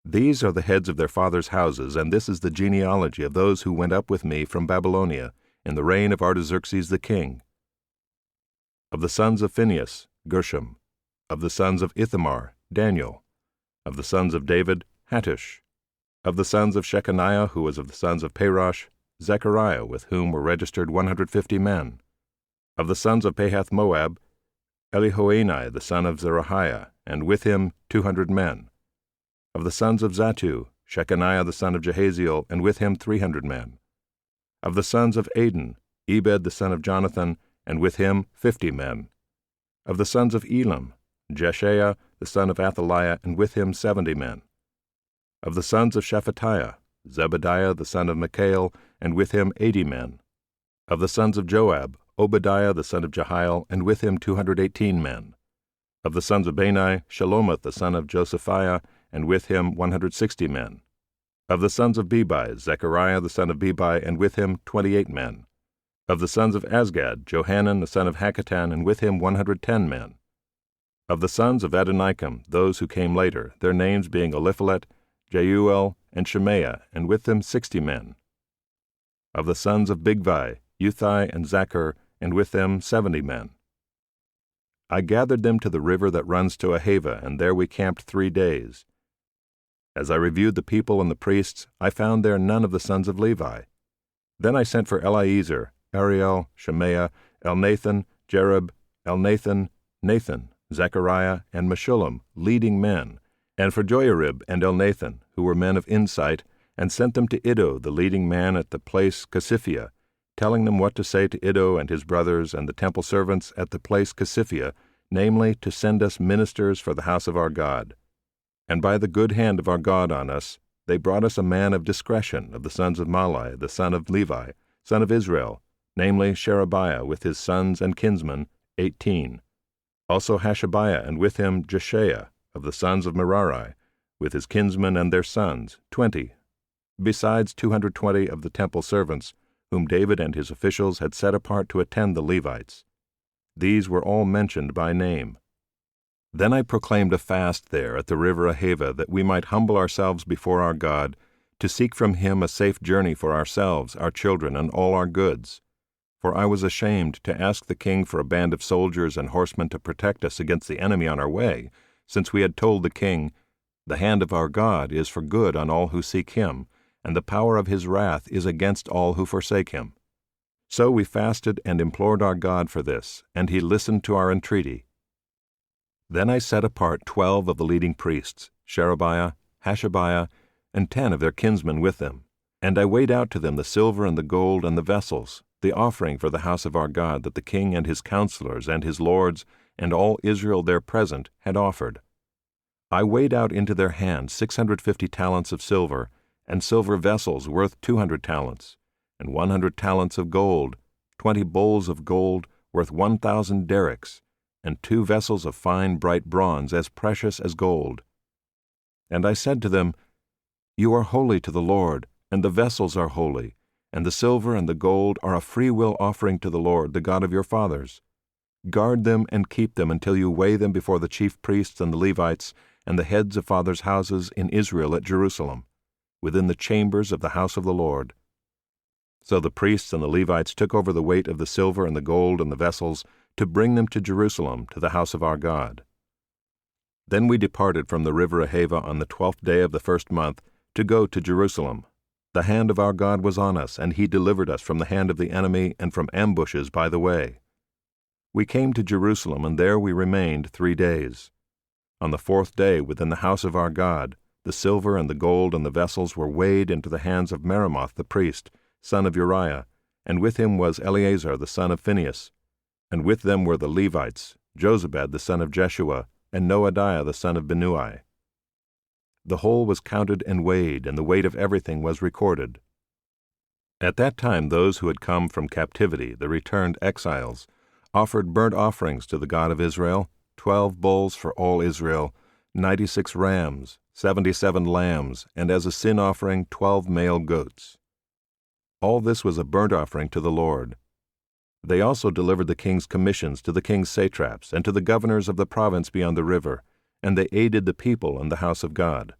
These are the heads of their fathers' houses, and this is the genealogy of those who went up with me from Babylonia in the reign of Artaxerxes the king. Of the sons of Phinehas, Gershom. Of the sons of Ithamar, Daniel. Of the sons of David, Hattush. Of the sons of Shechaniah, who was of the sons of Parosh, Zechariah, with whom were registered 150 men. Of the sons of Pahath-Moab, Elihoenai the son of Zerahiah, and with him 200 men. Of the sons of Zattu, Shechaniah the son of Jehaziel, and with him 300 men. Of the sons of Adin, Ebed the son of Jonathan, and with him 50 men. Of the sons of Elam, Jeshaiah the son of Athaliah, and with him 70 men. Of the sons of Shephatiah, Zebadiah the son of Michael, and with him 80 men. Of the sons of Joab, Obadiah the son of Jehiel, and with him 218 men. Of the sons of Bani, Shelomoth the son of Josephiah, and with him 160 men. Of the sons of Bebai, Zechariah the son of Bebai, and with him 28 men. Of the sons of Azgad, Johanan the son of Hakatan, and with him 110 men. Of the sons of Adonikam, those who came later, their names being Eliphalet, Jeuel, and Shemaiah, and with them 60 men. Of the sons of Bigvai, Uthai and Zachar, and with them 70 men. I gathered them to the river that runs to Ahava, and there we camped 3 days. As I reviewed the people and the priests, I found there none of the sons of Levi. Then I sent for Eliezer, Ariel, Shemaiah, Elnathan, Jerub, Elnathan, Nathan, Zechariah, and Meshullam, leading men, and for Joiarib and Elnathan, who were men of insight, and sent them to Iddo, the leading man at the place Casiphia, telling them what to say to Iddo and his brothers and the temple servants at the place Casiphia, namely, to send us ministers for the house of our God. And by the good hand of our God on us, they brought us a man of discretion of the sons of Malai, the son of Levi, son of Israel, namely Sherebiah with his sons and kinsmen, 18. Also Hashabiah, and with him Jeshaiah, of the sons of Merari, with his kinsmen and their sons, 20, besides 220 of the temple servants, whom David and his officials had set apart to attend the Levites. These were all mentioned by name. Then I proclaimed a fast there at the river Ahava, that we might humble ourselves before our God, to seek from him a safe journey for ourselves, our children, and all our goods. For I was ashamed to ask the king for a band of soldiers and horsemen to protect us against the enemy on our way, since we had told the king, "The hand of our God is for good on all who seek him, and the power of his wrath is against all who forsake him." So we fasted and implored our God for this, and he listened to our entreaty. Then I set apart 12 of the leading priests, Sherebiah, Hashabiah, and 10 of their kinsmen with them. And I weighed out to them the silver and the gold and the vessels, the offering for the house of our God that the king and his counselors and his lords and all Israel there present had offered. I weighed out into their hands 650 talents of silver, and silver vessels worth 200 talents, and 100 talents of gold, 20 bowls of gold worth 1,000 derricks, and 2 vessels of fine bright bronze as precious as gold. And I said to them, "You are holy to the Lord, and the vessels are holy, and the silver and the gold are a free-will offering to the Lord, the God of your fathers. Guard them and keep them until you weigh them before the chief priests and the Levites and the heads of fathers' houses in Israel at Jerusalem, within the chambers of the house of the Lord." So the priests and the Levites took over the weight of the silver and the gold and the vessels to bring them to Jerusalem, to the house of our God. Then we departed from the river Ahava on the 12th day of the first month to go to Jerusalem. The hand of our God was on us, and he delivered us from the hand of the enemy and from ambushes by the way. We came to Jerusalem, and there we remained 3 days. On the 4th day, within the house of our God, the silver and the gold and the vessels were weighed into the hands of Meremoth the priest, son of Uriah, and with him was Eleazar the son of Phinehas, and with them were the Levites, Jozabad the son of Jeshua, and Noadiah the son of Binnui. The whole was counted and weighed, and the weight of everything was recorded. At that time those who had come from captivity, the returned exiles, offered burnt offerings to the God of Israel, 12 bulls for all Israel, 96 rams, 77 lambs, and as a sin offering 12 male goats. All this was a burnt offering to the Lord. They also delivered the king's commissions to the king's satraps and to the governors of the province beyond the river, and they aided the people in the house of God.